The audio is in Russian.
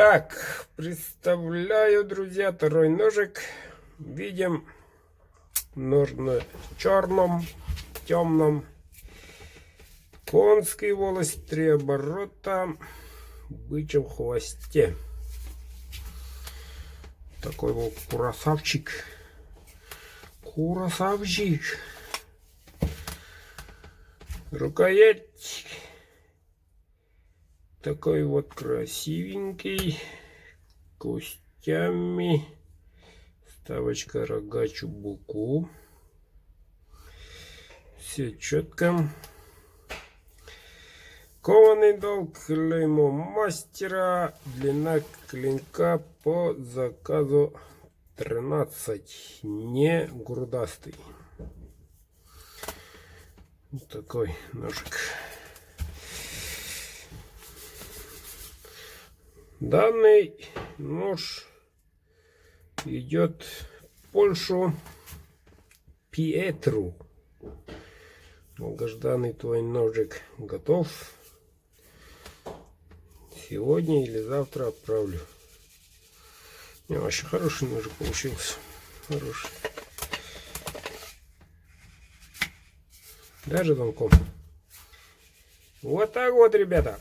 Так, представляю, друзья, второй ножик. Видим нож на черном, темном. Конский волость, 3 оборота, бычьем хвосте. Такой вот красавчик. Красавчик. Рукоять. Такой вот красивенький. Костями. Ставочка рога чубуку. Все четко. Кованый долг, клеймо мастера, длина клинка по заказу 13, не грудастый. Вот такой ножик. Данный нож идет в Польшу Петру. Долгожданный твой ножик готов. Сегодня или завтра отправлю. Не, вообще хороший ножик получился. Хороший. Даже замком. Вот так вот, ребята.